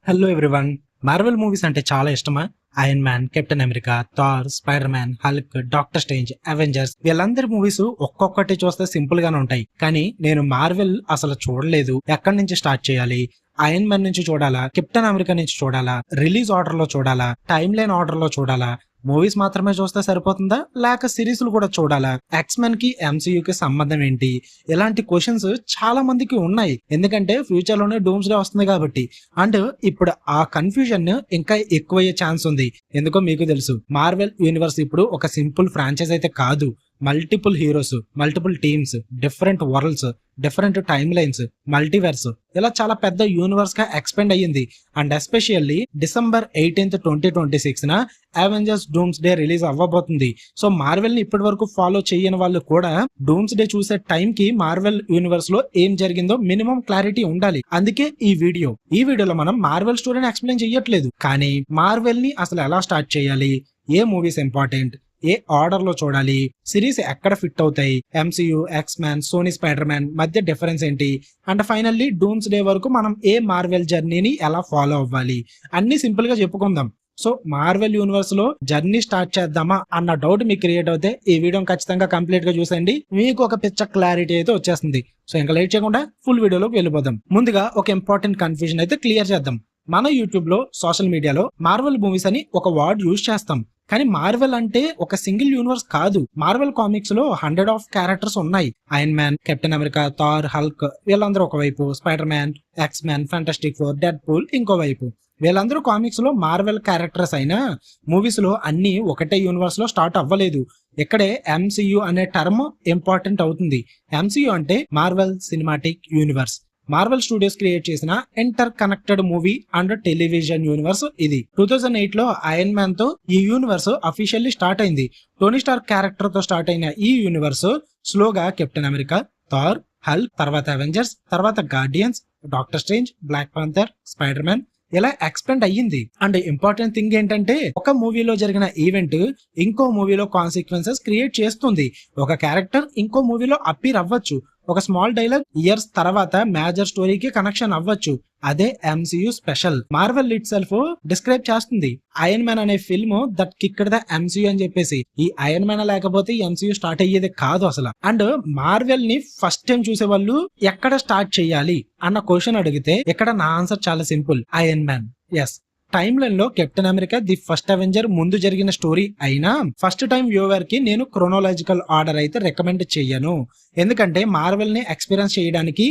Hello everyone. Marvel movies అంటే చాలా ఇష్టమా? Iron Man, Captain America, Thor, Spider Man, Hulk, Doctor Strange, Avengers వీళ్ళందరి movies ఒక్కొక్కటి చూస్తే సింపుల్ గానే ఉంటాయి. కానీ నేను మార్వెల్ అసలు చూడలేదు. ఎక్కడి నుంచి స్టార్ట్ చేయాలి? ఐరన్ మ్యాన్ నుంచి చూడాలా, కెప్టెన్ అమెరికా నుంచి చూడాలా, రిలీజ్ ఆర్డర్ లో చూడాలా, టైమ్ లైన్ ఆర్డర్ లో చూడాలా, మూవీస్ మాత్రమే చూస్తే సరిపోతుందా లేక సిరీస్లు కూడా చూడాలా, ఎక్స్మెన్ కి ఎంసీయూకి సంబంధం ఏంటి? ఇలాంటి క్వశ్చన్స్ చాలా మందికి ఉన్నాయి. ఎందుకంటే ఫ్యూచర్ లోనే డూమ్స్ డే వస్తుంది కాబట్టి. అండ్ ఇప్పుడు ఆ కన్ఫ్యూజన్ ఇంకా ఎక్కువయ్యే ఛాన్స్ ఉంది. ఎందుకో మీకు తెలుసు, మార్వెల్ యూనివర్స్ ఇప్పుడు ఒక సింపుల్ ఫ్రాంచైజ్ అయితే కాదు. Multiple heroes, multiple teams, different worlds, different time lines, multiverse, ఇలా చాలా పెద్ద యూనివర్స్ గా ఎక్స్పెండ్ అయ్యింది. And especially December 18th, 2026 Avengers Doomsday release అవ్వబోతుంది. సో మార్వెల్ ని ఇప్పటి వరకు ఫాలో చేయని వాళ్ళు కూడా డూమ్స్ డే చూసే టైం కి మార్వెల్ యూనివర్స్ లో ఏం జరిగిందో మినిమం క్లారిటీ ఉండాలి. అందుకే ఈ వీడియోలో మనం మార్వెల్ స్టోరీని ఎక్స్ప్లెయిన్ చేయట్లేదు, కానీ మార్వెల్ ని అసలు ఎలా స్టార్ట్ చేయాలి, ఏ మూవీస్ ఇంపార్టెంట్, ఏ ఆర్డర్ లో చూడాలి, సిరీస్ ఎక్కడ ఫిట్ అవుతాయి, MCU, X Man, Sony Spider Man మధ్య డిఫరెన్స్ ఏంటి, అండ్ ఫైనల్లీ డూమ్స్ డే వరకు మనం ఏ మార్వెల్ జర్నీని ఎలా ఫాలో అవ్వాలి, అన్ని సింపుల్ గా చెప్పుకుందాం. సో మార్వెల్ యూనివర్స్ లో జర్నీ స్టార్ట్ చేద్దామా అన్న డౌట్ మీకు క్రియేట్ అవుతే ఈ వీడియోని ఖచ్చితంగా కంప్లీట్ గా చూసండి. మీకు ఒక పిచ్చ క్లారిటీ అయితే వచ్చేస్తుంది. సో ఇంకా లేట్ చేయకుండా ఫుల్ వీడియోలోకి వెళ్ళిపోదాం. ముందుగా ఒక ఇంపార్టెంట్ కన్ఫ్యూజన్ అయితే క్లియర్ చేద్దాం. మన యూట్యూబ్ లో, సోషల్ మీడియాలో మార్వెల్ మూవీస్ అని ఒక వర్డ్ యూజ్ చేస్తాం. కానీ మార్వెల్ అంటే ఒక సింగిల్ యూనివర్స్ కాదు. మార్వెల్ కామిక్స్ లో 100 ఆఫ్ క్యారెక్టర్స్ ఉన్నాయి. Iron Man, Captain America, Thor, Hulk వీళ్ళందరూ ఒకవైపు, Spider Man, X Man, Fantastic Four, Deadpool ఇంకోవైపు. వీళ్ళందరూ కామిక్స్ లో మార్వెల్ క్యారెక్టర్స్ అయినా మూవీస్ లో అన్ని ఒకటే యూనివర్స్ లో స్టార్ట్ అవ్వలేదు. ఇక్కడే ఎంసీయూ అనే టర్మ్ ఇంపార్టెంట్ అవుతుంది. ఎంసీయూ అంటే Marvel cinematic universe. Marvel studios create చేసిన interconnected movie and television universe ఇది. 2008 లో ఐరన్ మ్యాన్ తో ఈ యూనివర్స్ అఫీషియల్లీ స్టార్ట్ అయింది. టోనీ స్టార్క్ క్యారెక్టర్ తో స్టార్ట్ అయిన ఈ యూనివర్స్ స్లోగా కెప్టెన్ అమెరికా, థార్, హల్క్, తర్వాత అవెంజర్స్, తర్వాత Guardians, Doctor Strange, Black Panther, Spider Man ఇలా ఎక్స్పెండ్ అయ్యింది. అండ్ ఇంపార్టెంట్ థింగ్ ఏంటంటే ఒక మూవీలో జరిగిన ఈవెంట్ ఇంకో మూవీలో కాన్సిక్వెన్సెస్ క్రియేట్ చేస్తుంది. ఒక క్యారెక్టర్ ఇంకో మూవీలో అప్పీర్ అవ్వచ్చు. ఒక స్మాల్ డైలాగ్ ఇయర్స్ తర్వాత మేజర్ స్టోరీకి కనెక్షన్ అవ్వచ్చు. అదే MCU special. Marvel it self describe చేస్తుంది ఐరన్ మ్యాన్ అనే film that kicked the MCU అని చెప్పేసి. ఈ ఐరన్ మ్యాన్ లేకపోతే ఎంసీయూ స్టార్ట్ అయ్యేది కాదు అసలు. అండ్ మార్వెల్ ని ఫస్ట్ టైం చూసే వాళ్ళు ఎక్కడ స్టార్ట్ చేయాలి అన్న క్వశ్చన్ అడిగితే ఇక్కడ నా ఆన్సర్ చాలా simple, Iron Man. Yes, time line లో Captain America the first avenger ముందు జరిగిన స్టోరీ అయినా ఫస్ట్ టైం వ్యూవర్ కి నేను క్రోనాలజికల్ ఆర్డర్ అయితే రికమెండ్ చెయ్యను. ఎందుకంటే మార్వెల్ ని ఎక్స్పీరియన్స్ చేయడానికి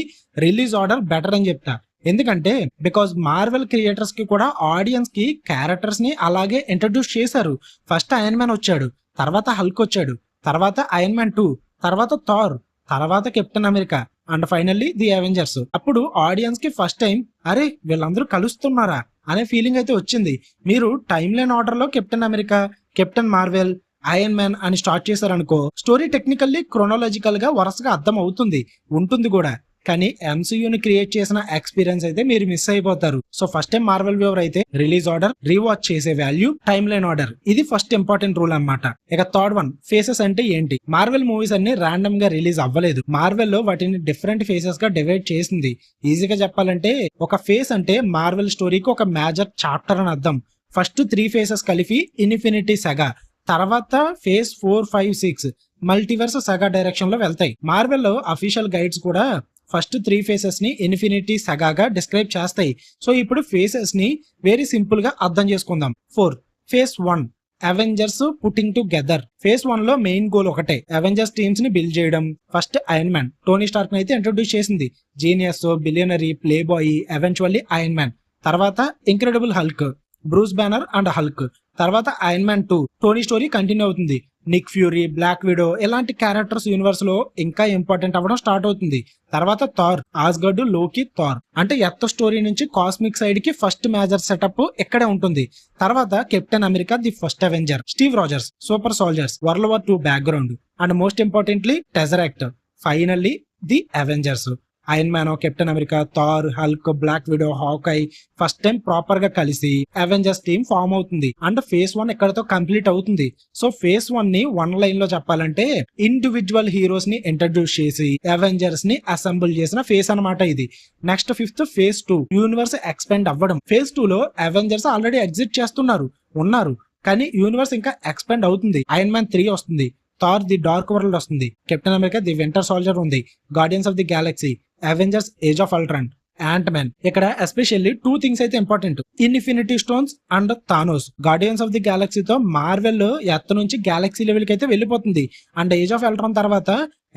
రిలీజ్ ఆర్డర్ బెటర్ అని చెప్తా. ఎందుకంటే బికాస్ మార్వెల్ క్రియేటర్స్ కి కూడా ఆడియన్స్ కి క్యారెక్టర్స్ ని అలాగే ఇంట్రడ్యూస్ చేశారు. ఫస్ట్ ఐరన్ మ్యాన్ వచ్చాడు, తర్వాత హల్క్ వచ్చాడు, తర్వాత ఐరన్ మ్యాన్ 2, తర్వాత థార్, తర్వాత Captain America and finally the Avengers. అప్పుడు ఆడియన్స్ కి ఫస్ట్ టైం అరే వీళ్ళందరూ కలుస్తున్నారా అనే ఫీలింగ్ అయితే వచ్చింది. మీరు టైమ్ లైన్ ఆర్డర్ లో Captain America, captain Marvel, iron man అని స్టార్ట్ చేశారనుకో స్టోరీ టెక్నికల్లీ క్రోనాలజికల్ గా వరుసగా అర్థం అవుతుంది, ఉంటుంది కూడా. కానీ ఎంసీయూని క్రియేట్ చేసిన ఎక్స్పీరియన్స్ అయితే మీరు మిస్ అయిపోతారు. So first time Marvel viewer అయితే రిలీజ్ ఆర్డర్, రీవాచ్ చేసే వాల్యూ, టైమ్ లైన్ ఆర్డర్, ఇది ఫస్ట్ ఇంపార్టెంట్ రూల్ అన్నమాట. ఇక థర్డ్ వన్, ఫేసెస్ అంటే ఏంటి? మార్వెల్ మూవీస్ అన్ని ర్యాండమ్ గా రిలీజ్ అవ్వలేదు. మార్వెల్ లో వాటిని డిఫరెంట్ ఫేసెస్ గా డివైడ్ చేసింది. ఈజీగా చెప్పాలంటే ఒక ఫేస్ అంటే మార్వెల్ స్టోరీకి ఒక మేజర్ చాప్టర్ అని అర్థం. ఫస్ట్ 3 ఫేసెస్ కలిపి ఇన్ఫినిటీ సగా, తర్వాత ఫేజ్ 4, 5, 6 మల్టీవర్స్ సగా డైరెక్షన్ లో వెళ్తాయి. మార్వెల్ లో అఫీషియల్ గైడ్స్ కూడా ఫస్ట్ 3 ఫేసెస్ ని ఇన్ఫినిటీ సగాగా డిస్క్రైబ్ చేస్తాయి. సో ఇప్పుడు ఫేసెస్ ని వెరీ సింపుల్ గా అర్థం చేసుకుందాం. 4, phase 1 Avengers putting together. Phase 1 లో మెయిన్ గోల్ ఒకటే, అవెంజర్స్ టీమ్స్ ని బిల్డ్ చేయడం. First Iron Man Tony Stark ని అయితే ఇంట్రొడ్యూస్ చేసింది, genius, billionaire, playboy, eventually Iron Man. తర్వాత incredible Hulk, Bruce Banner and Hulk. తర్వాత Iron Man 2 Tony story continue అవుతుంది. నిక్ ఫ్యూరీ, బ్లాక్ విడో ఇలాంటి characters universe లో ఇంకా ఇంపార్టెంట్ అవ్వడం స్టార్ట్ అవుతుంది. తర్వాత థార్, ఆస్గర్డ్, లోకి, థార్ అంటే ఎర్త్ స్టోరీ నుంచి కాస్మిక్ సైడ్ కి ఫస్ట్ మేజర్ సెటప్ ఇక్కడే ఉంటుంది. తర్వాత Captain America the first avenger, Steve Rogers, super soldiers, world war 2 background and most importantly tesseract. Finally the Avengers. Iron Man, Captain America, Thor, Hulk, Black Widow, Hawkeye first time proper గా కలిసి Avengers team form అవుతుంది. And phase 1 ఇక్కడతో complete అవుతుంది. So phase 1 ని one line లో చెప్పాలంటే individual heroes ని introduce చేసి అవెంజర్స్ ని అసెంబుల్ చేసిన ఫేజ్ అనమాట ఇది. Next fifth phase 2, universe expand అవ్వడం. ఫేజ్ 2 లో అవెంజర్స్ ఆల్రెడీ ఎగ్జిట్ ఉన్నారు కానీ యూనివర్స్ ఇంకా ఎక్స్పెండ్ అవుతుంది. ఐరన్ మ్యాన్ 3 వస్తుంది, థార్ ది డార్క్ వరల్డ్ వస్తుంది, Captain America the winter soldier ఉంది, Guardians of the Galaxy, Avengers age of Ultron, Ant Man. ఇక్కడ ఎస్పెషల్లీ 2 థింగ్స్ అయితే important, infinity stones and Thanos. Guardians of the గ్యాలక్సీతో Marvel earth నుంచి galaxy level కి అయితే వెళ్ళిపోతుంది. And age of Ultron తర్వాత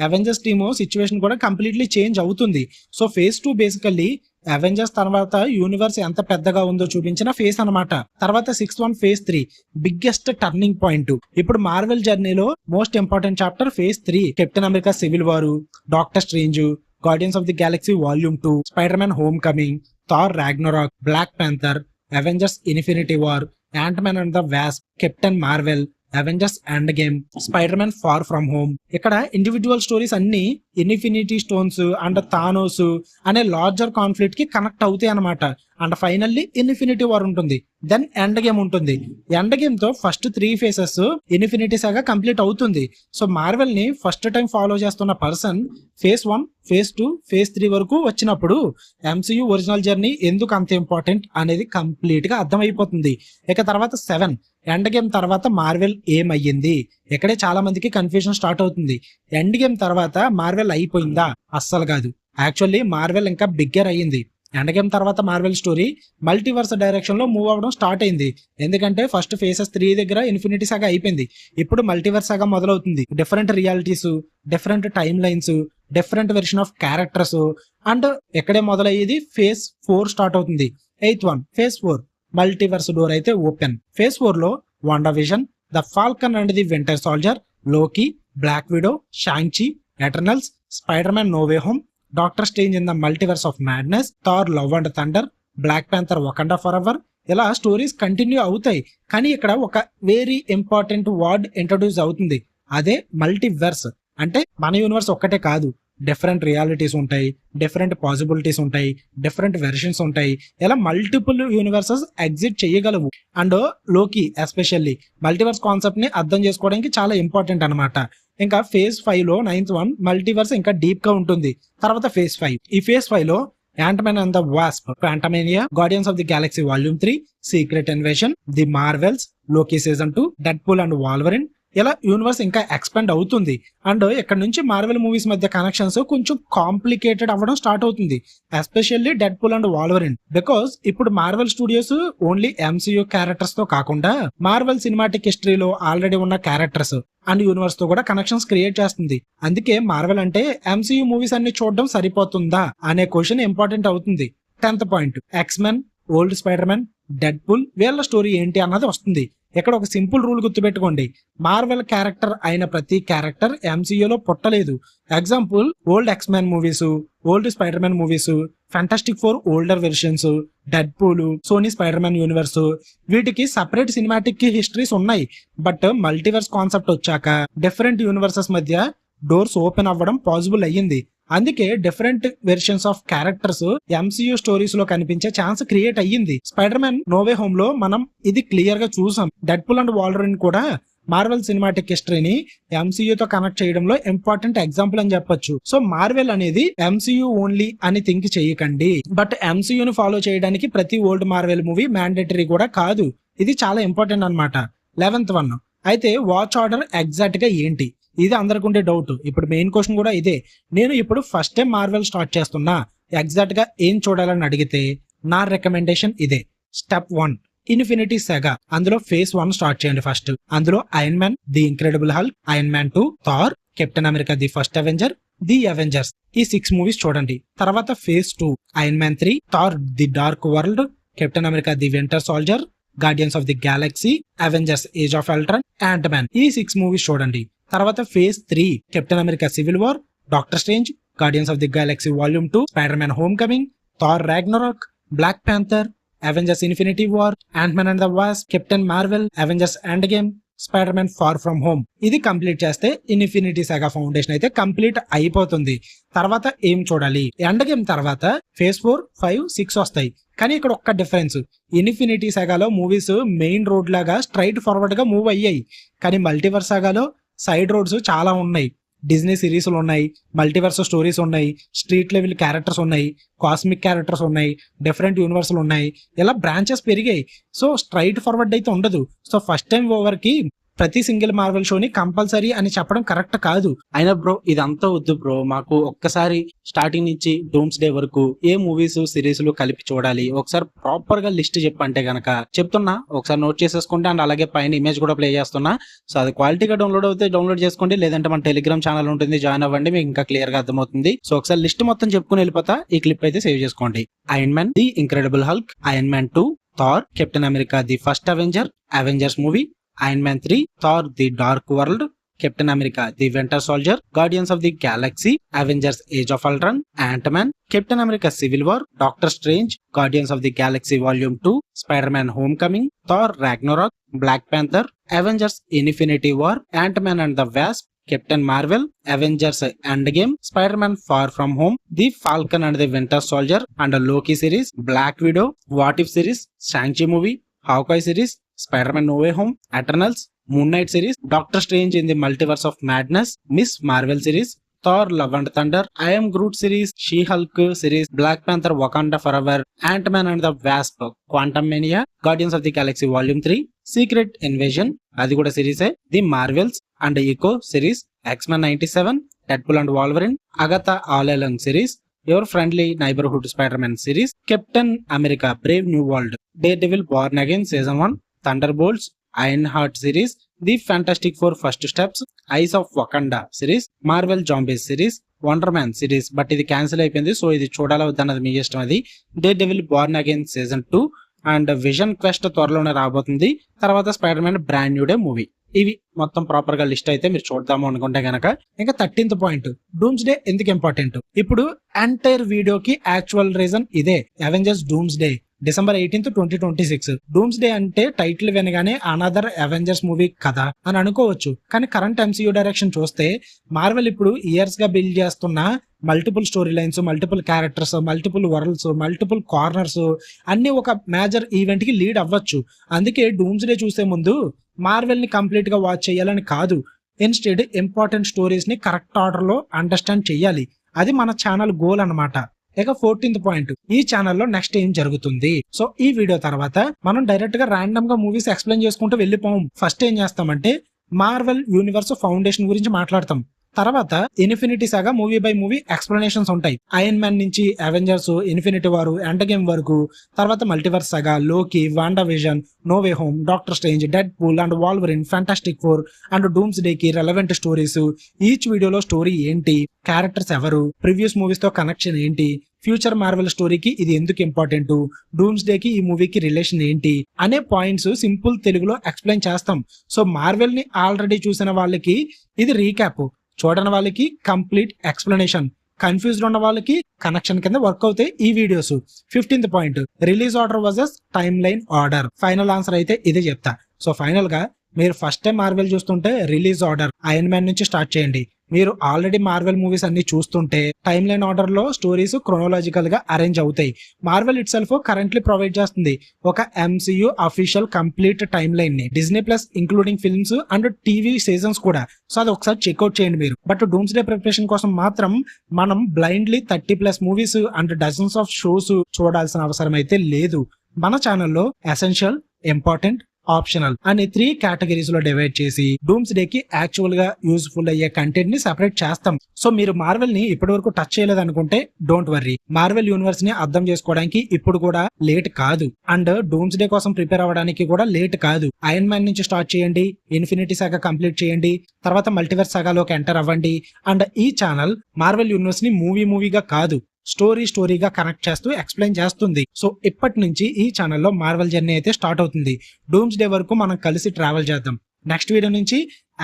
Avengers team situation కూడా completely change అవుతుంది. సో ఫేజ్ 2 బేసికల్లీ అవెంజర్స్ తర్వాత యూనివర్స్ ఎంత పెద్దగా ఉందో చూపించిన ఫేజ్ అనమాట. తర్వాత 6th one phase 3, biggest turning point. ఇప్పుడు మార్వెల్ జర్నీలో most important chapter phase 3. Captain America Civil War, Doctor Strange, Guardians of the Galaxy Volume 2, Spider Man Homecoming, Thor Ragnarok, Black Panther, Avengers Infinity War, Ant Man and the Wasp, Captain Marvel, Avengers Endgame, Spider Man Far From Home. ఇక్కడ individual stories అన్ని infinity stones and Thanos అనే larger conflict కి connect అవుతాయి అనమాట. And finally infinity war ఉంటుంది, then end game ఉంటుంది. End game తో first 3 faces infinity సాగా complete అవుతుంది. సో మార్వెల్ ని ఫస్ట్ టైం ఫాలో చేస్తున్న పర్సన్ ఫేజ్ 1, ఫేజ్ 2, ఫేజ్ 3 వరకు వచ్చినప్పుడు ఎంసీయూ ఒరిజినల్ జర్నీ ఎందుకు అంత ఇంపార్టెంట్ అనేది కంప్లీట్ గా అర్థమైపోతుంది. ఇక తర్వాత 7, ఎండ్ గేమ్ తర్వాత మార్వెల్ ఏమయ్యింది. ఇక్కడే చాలా మందికి కన్ఫ్యూజన్ స్టార్ట్ అవుతుంది. ఎండ్ గేమ్ తర్వాత మార్వెల్ అయిపోయిందా? అస్సలు కాదు. యాక్చువల్లీ మార్వెల్ ఇంకా బిగ్గర్ అయ్యింది. ఎండ్ గేమ్ తర్వాత మార్వెల్ స్టోరీ మల్టీవర్స్ డైరెక్షన్ లో మూవ్ అవ్వడం స్టార్ట్ అయింది. ఎందుకంటే ఫస్ట్ ఫేసెస్ 3 దగ్గర ఇన్ఫినిటీ సాగా అయిపోయింది, ఇప్పుడు మల్టీవర్స్ సాగా మొదలవుతుంది. Different realities, different time lines, different version of characters. And ఎక్కడే మొదలయ్యేది ఫేజ్ 4 స్టార్ట్ అవుతుంది. 8th one phase 4, multiverse door అయితే ఓపెన్. ఫేజ్ 4 లో WandaVision, the Falcon and the winter soldier, Loki, Black Widow, Shang Chi, Eternals, Spider Man no way home, Doctor Strange in the multiverse of madness, Thor love and thunder, Black Panther Wakanda forever. ఇలా stories continue అవుతాయి. కానీ ఇక్కడ ఒక very important word introduce అవుతుంది, అదే multiverse. అంటే మన universe ఒక్కటే కాదు, డిఫరెంట్ రియాలిటీస్ ఉంటాయి, డిఫరెంట్ పాసిబిలిటీస్ ఉంటాయి, డిఫరెంట్ వెర్షన్స్ ఉంటాయి. ఇలా మల్టిపుల్ యూనివర్సెస్ ఎగ్జిట్ చేయగలవు. అండ్ లోకి ఎస్పెషల్లీ మల్టీవర్స్ కాన్సెప్ట్ ని అర్థం చేసుకోవడానికి చాలా ఇంపార్టెంట్ అనమాట. ఇంకా ఫేజ్ 5 లో 9th వన్ మల్టీవర్స్ ఇంకా డీప్ గా ఉంటుంది. తర్వాత ఫేజ్ 5, ఈ ఫేజ్ 5 లో Ant Man and the Wasp, Quantumania, Guardians of the Galaxy volume 3, Secret Invasion, the Marvels, Loki season 2, Deadpool and Wolverine. ఇలా యూనివర్స్ ఇంకా ఎక్స్పెండ్ అవుతుంది. అండ్ ఇక్కడ నుంచి మార్వెల్ మూవీస్ మధ్య కనెక్షన్స్ కొంచెం కాంప్లికేటెడ్ అవ్వడం స్టార్ట్ అవుతుంది, especially Deadpool and Wolverine. Because ఇప్పుడు Marvel studios only MCU characters తో కాకుండా మార్వెల్ సినిమాటిక్ హిస్టరీలో ఆల్రెడీ ఉన్న క్యారెక్టర్స్ అండ్ యూనివర్స్ తో కూడా కనెక్షన్స్ క్రియేట్ చేస్తుంది. అందుకే మార్వెల్ అంటే ఎంసీయూ మూవీస్ అన్ని చూడడం సరిపోతుందా అనే క్వశ్చన్ ఇంపార్టెంట్ అవుతుంది. 10th point, X Men, old Spider Man, Deadpool వీళ్ళ స్టోరీ ఏంటి అన్నది వస్తుంది. ఇక్కడ ఒక సింపుల్ రూల్ గుర్తుపెట్టుకోండి, మార్వెల్ క్యారెక్టర్ అయిన ప్రతి క్యారెక్టర్ ఎంసీయూలో పుట్టలేదు. Example, old X Men movies, old Spider Man movies, Fantastic 4 older versions, Deadpool, Sony Spider Man universe, వీటికి సపరేట్ సినిమాటిక్ హిస్టరీస్ ఉన్నాయి. బట్ మల్టీవర్స్ కాన్సెప్ట్ వచ్చాక డిఫరెంట్ యూనివర్సెస్ మధ్య డోర్స్ ఓపెన్ అవ్వడం పాసిబుల్ అయ్యింది. అందుకే different versions of characters MCU stories లో కనిపించే chance create అయ్యింది. Spider Man no way Home లో మనం ఇది క్లియర్ గా చూసాం. డెడ్ పూల్ అండ్ వాల్వరిన్ కూడా మార్వెల్ సినిమాటిక్ హిస్టరీని ఎంసీయూతో కనెక్ట్ చేయడంలో ఇంపార్టెంట్ ఎగ్జాంపుల్ అని చెప్పొచ్చు. సో మార్వెల్ అనేది ఎంసీయూ ఓన్లీ అని థింక్ చేయకండి. బట్ ఎంసీయూని ఫాలో చేయడానికి ప్రతి ఓల్డ్ మార్వెల్ మూవీ మ్యాండేటరీ కూడా కాదు. ఇది చాలా ఇంపార్టెంట్ అన్నమాట. 11th వన్, అయితే వాచ్ ఆర్డర్ ఎగ్జాక్ట్ గా ఏంటి? ఇది అందరికి ఉండే డౌట్. ఇప్పుడు మెయిన్ క్వశ్చన్ కూడా ఇదే. నేను ఇప్పుడు ఫస్ట్ టైం మార్వెల్ స్టార్ట్ చేస్తున్నా, ఎగ్జాక్ట్ గా ఏం చూడాలని అడిగితే నా రికమెండేషన్ ఇదే. Step 1, Infinity Saga. అందులో ఫేజ్ 1 స్టార్ట్ చేయండి ఫస్ట్. అందులో Iron Man, the Incredible Hulk, Iron Man 2, Thor, Captain America the first Avenger, the Avengers, ఈ 6 మూవీస్ చూడండి. తర్వాత phase 2, Iron Man 3, Thor the dark World, Captain America the winter Soldier, Guardians of the Galaxy, Avengers age of Ultron, Ant Man, ఈ 6 movies చూడండి. తర్వాత phase 3, Captain America Civil War, Doctor Strange, Guardians of the Galaxy Volume 2, Spider Man Homecoming, Thor Ragnarok, Black Panther, Avengers Infinity War, Ant Man and the Wasp, Captain Marvel, Avengers Endgame, Spider Man Far From Home. ఇది complete చేస్తే Infinity Saga foundation అయితే complete అయిపోతుంది. తర్వాత ఏం చూడాలి, end game తర్వాత phase 4, 5, 6 వస్తాయి. కానీ ఇక్కడ ఒక్క డిఫరెన్స్, ఇన్ఫినిటీ సాగాలో మూవీస్ మెయిన్ రోడ్ లాగా స్ట్రైట్ ఫార్వర్డ్ గా మూవ్ అయ్యాయి. కానీ మల్టీవర్స్ సాగాలో సైడ్ రోడ్స్ చాలా ఉన్నాయి. డిజ్నీ సిరీస్లు ఉన్నాయి, మల్టీవర్స్ స్టోరీస్ ఉన్నాయి, స్ట్రీట్ లెవెల్ క్యారెక్టర్స్ ఉన్నాయి, కాస్మిక్ క్యారెక్టర్స్ ఉన్నాయి, డిఫరెంట్ యూనివర్స్లు ఉన్నాయి. ఇలా బ్రాంచెస్ పెరిగాయి. సో స్ట్రైట్ ఫార్వర్డ్ అయితే ఉండదు. సో ఫస్ట్ టైం ఓవర్ కి ప్రతి సింగిల్ మార్వెల్ షోని కంపల్సరీ అని చెప్పడం కరెక్ట్ కాదు. అయినా బ్రో ఇదంతా వద్దు బ్రో, మాకు ఒక్కసారి స్టార్టింగ్ నుంచి డూమ్స్ డే వరకు ఏ మూవీస్ సిరీస్లు కలిపి చూడాలి, ఒకసారి ప్రాపర్ గా లిస్ట్ చెప్పంటే గనక చెప్తున్నా, ఒకసారి నోట్ చేసేసుకోండి. అండ్ అలాగే పైన ఇమేజ్ కూడా ప్లే చేస్తున్నా. సో అది క్వాలిటీగా డౌన్లోడ్ అవుతే డౌన్లోడ్ చేసుకోండి, లేదంటే మన టెలిగ్రామ్ ఛానల్ ఉంటుంది, జాయిన్ అవ్వండి, మీకు ఇంకా క్లియర్ గా అర్థమవుతుంది. సో ఒకసారి లిస్ట్ మొత్తం చెప్పుకుని వెళ్ళిపోతా. ఈ క్లిప్ అయితే సేవ్ చేసుకోండి. Iron Man, the Incredible Hulk, Iron Man 2, Thor, Captain America the first Avenger, Avengers movie, Iron Man 3, Thor The Dark World, Captain America The Winter Soldier, Guardians of the Galaxy, Avengers Age of Ultron, Ant-Man, Captain America Civil War, Doctor Strange, Guardians of the Galaxy Volume 2, Spider-Man Homecoming, Thor Ragnarok, Black Panther, Avengers Infinity War, Ant-Man and the Wasp, Captain Marvel, Avengers Endgame, Spider-Man Far From Home, The Falcon and the Winter Soldier, and Loki series, Black Widow, What If series, Shang-Chi movie, Hawkeye series, Spider-Man No Way Home, Eternals, Moon Knight series, Doctor Strange in the Multiverse of Madness, Miss Marvel series, Thor Love and Thunder, I Am Groot series, She-Hulk series, Black Panther Wakanda Forever, Ant-Man and the Wasp, Quantum Mania, Guardians of the Galaxy Volume 3, Secret Invasion, అది కూడా సిరీసే, The Marvels and Echo series, X-Men 97, Deadpool and Wolverine, Agatha All Along series, Your Friendly Neighborhood Spider-Man series, Captain America Brave New World, Daredevil Born Again Season 1, Thunderbolts, Ironheart series, The Fantastic Four First Steps, Eyes of Wakanda series, Marvel Zombies series, Wonder Man series, but ఇది cancel అయిపోయింది. So ఇది చూడాలా వద్దన్నది మీ ఇష్టం. అది Daredevil Born Again Season 2 and vision quest త్వరలోనే రాబోతుంది. తర్వాత spider man brand new day movie. ఇవి మొత్తం ప్రాపర్ గా లిస్ట్ అయితే మీరు చూద్దాము అనుకుంటే గనక. ఇంకా 13th పాయింట్, డూమ్స్ డే ఎందుకు ఇంపార్టెంట్. ఇప్పుడు ఎంటైర్ వీడియోకి యాక్చువల్ రీజన్ ఇదే, Avengers dooms day, December 18th, 2026. Dooms day అంటే టైటిల్ వినగానే అనదర్ అవెంజర్స్ మూవీ కదా అని అనుకోవచ్చు. కానీ కరెంట్ MCU డైరెక్షన్ చూస్తే మార్వెల్ ఇప్పుడు ఇయర్స్ గా బిల్డ్ చేస్తున్న multiple story lines, multiple characters, multiple world's, multiple corners అన్ని ఒక మేజర్ ఈవెంట్ కి లీడ్ అవ్వచ్చు. అందుకే డూమ్స్ డే చూసే ముందు మార్వెల్ ని కంప్లీట్ గా వాచ్ చేయాలని కాదు, ఇన్స్టెడ్ ఇంపార్టెంట్ స్టోరీస్ ని కరెక్ట్ ఆర్డర్ లో అండర్స్టాండ్ చేయాలి. అది మన ఛానల్ గోల్ అన్నమాట. ఇక 14th పాయింట్, ఈ ఛానల్లో నెక్స్ట్ ఏం జరుగుతుంది. సో ఈ వీడియో తర్వాత మనం డైరెక్ట్ గా ర్యాండమ్ గా మూవీస్ ఎక్స్ప్లెయిన్ చేసుకుంటూ వెళ్ళిపోం. ఫస్ట్ ఏం చేస్తామంటే మార్వెల్ యూనివర్స్ ఫౌండేషన్ గురించి మాట్లాడతాం. తర్వాత Infinity Saga movie by movie explanations ఉంటాయి. ఐరన్ మ్యాన్ నుంచి Avengers, Infinity War, Endgame వరకు. తర్వాత Multiverse Saga, Loki, WandaVision, No way home, Doctor Strange, Deadpool and Wolverine, Fantastic Four and Doomsday కి relevant stories. Each వీడియోలో story ఏంటి, characters ఎవరు, previous movies తో connection ఏంటి, future Marvel స్టోరీకి ఇది ఎందుకు ఇంపార్టెంట్, డూమ్స్ డే కి ఈ మూవీకి రిలేషన్ ఏంటి అనే పాయింట్స్ సింపుల్ తెలుగులో ఎక్స్ప్లెయిన్ చేస్తాం. సో మార్వెల్ ని ఆల్రెడీ చూసిన వాళ్ళకి ఇది రీక్యాప్, చూడని వాళ్ళకి కంప్లీట్ ఎక్స్ప్లెనేషన్, కన్ఫ్యూజ్డ్ ఉన్న వాళ్ళకి కనెక్షన్ కింద వర్క్ అవుతాయి ఈ videos. 15th point, release order versus timeline order. Final answer అయితే ఇదే చెప్తా. సో ఫైనల్ గా మీరు ఫస్ట్ టైం మార్వెల్ చూస్తుంటే రిలీజ్ ఆర్డర్ ఐరన్ మ్యాన్ నుంచి స్టార్ట్ చేయండి. మీరు ఆల్రెడీ మార్వెల్ మూవీస్ అన్ని చూస్తుంటే టైమ్ లైన్ ఆర్డర్ లో స్టోరీస్ క్రోనోలాజికల్ గా అరేంజ్ అవుతాయి. Marvel itself currently provide చేస్తుంది ఒక MCU official complete timeline ని, Disney plus including films and TV seasons కూడా. సో అది ఒకసారి చెక్అవుట్ చేయండి మీరు. బట్ డూమ్స్ డే ప్రిపరేషన్ కోసం మాత్రం మనం blindly 30+ movies and dozens of shows చూడాల్సిన అవసరం అయితే లేదు. మన ఛానల్లో ఎసెన్షియల్, ఇంపార్టెంట్, ఆప్షనల్ అనే 3 కేటగిరీస్ లో డివైడ్ చేసి డూమ్స్ డే కి యాక్చువల్ గా యూజ్ఫుల్ అయ్యే కంటెంట్ ని సెపరేట్ చేస్తాం. సో మీరు మార్వెల్ ని ఇప్పటి వరకు టచ్ చేయలేదు అనుకుంటే డోంట్ వర్రీ, మార్వెల్ యూనివర్స్ ని అర్థం చేసుకోవడానికి ఇప్పుడు కూడా లేట్ కాదు. అండ్ డూమ్స్ డే కోసం ప్రిపేర్ అవ్వడానికి కూడా లేట్ కాదు. ఐరన్ మ్యాన్ నుంచి స్టార్ట్ చేయండి, ఇన్ఫినిటీ సాగా కంప్లీట్ చేయండి, తర్వాత మల్టీవర్స్ సాగాలోకి ఎంటర్ అవ్వండి. అండ్ ఈ ఛానల్ మార్వెల్ యూనివర్స్ ని మూవీగా కాదు, స్టోరీగా కనెక్ట్ చేస్తూ ఎక్స్ప్లెయిన్ చేస్తుంది. సో ఇప్పటి నుంచి ఈ ఛానల్లో మార్వెల్ జర్నీ అయితే స్టార్ట్ అవుతుంది. డూమ్స్ డే వరకు మనం కలిసి ట్రావెల్ చేద్దాం. నెక్స్ట్ వీడియో నుంచి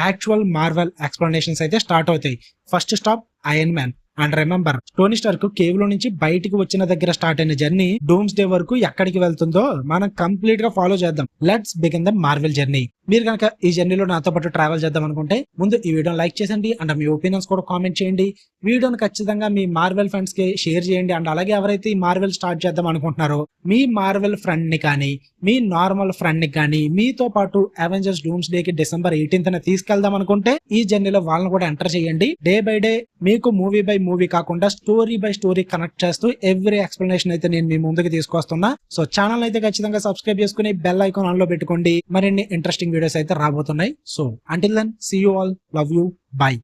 యాక్చువల్ మార్వెల్ ఎక్స్ప్లెనేషన్స్ అయితే స్టార్ట్ అవుతాయి. First stop iron man. And remember, Tony Stark cave లో నుంచి బయటికి వచ్చిన దగ్గర స్టార్ట్ అయిన జర్నీ డూమ్స్ డే వరకు ఎక్కడికి వెళ్తుందో మనం కంప్లీట్ గా ఫాలో చేద్దాం. Let's begin the Marvel journey. మీరు కనుక ఈ జర్నీలో నాతో పాటు ట్రావెల్ చేద్దాం అనుకుంటే ముందు ఈ వీడియోని లైక్ చేయండి అండ్ మీ ఒపీనియన్స్ కూడా కామెంట్ చేయండి. వీడియోని ఖచ్చితంగా మీ మార్వెల్ ఫ్రెండ్స్ కి షేర్ చేయండి అండ్ అలాగే ఎవరైతే ఈ మార్వెల్ స్టార్ట్ చేద్దాం అనుకుంటున్నారో మీ మార్వెల్ ఫ్రెండ్ ని కానీ మీ నార్మల్ ఫ్రెండ్ ని కానీ మీతో పాటు అవెంజర్స్ డూమ్స్ డే కి December 18th తీసుకెళ్దాం అనుకుంటే ఈ జర్నీలో వాళ్ళని కూడా ఎంటర్ చేయండి. డే బై డే మీకు మూవీ బై మూవీ కాకుండా స్టోరీ బై స్టోరీ కనెక్ట్ చేస్తూ ఎవ్రీ ఎక్స్ప్లెనేషన్ అయితే నేను మీ ముందుకు తీసుకొస్తున్నా. సో ఛానల్ అయితే ఖచ్చితంగా సబ్స్క్రైబ్ చేసుకుని బెల్ ఐకాన్ ఆన్ లో పెట్టుకోండి. మరిన్ని ఇంట్రెస్టింగ్ వీడియోస్ అయితే రాబోతున్నాయి. So until then see you all, love you, by.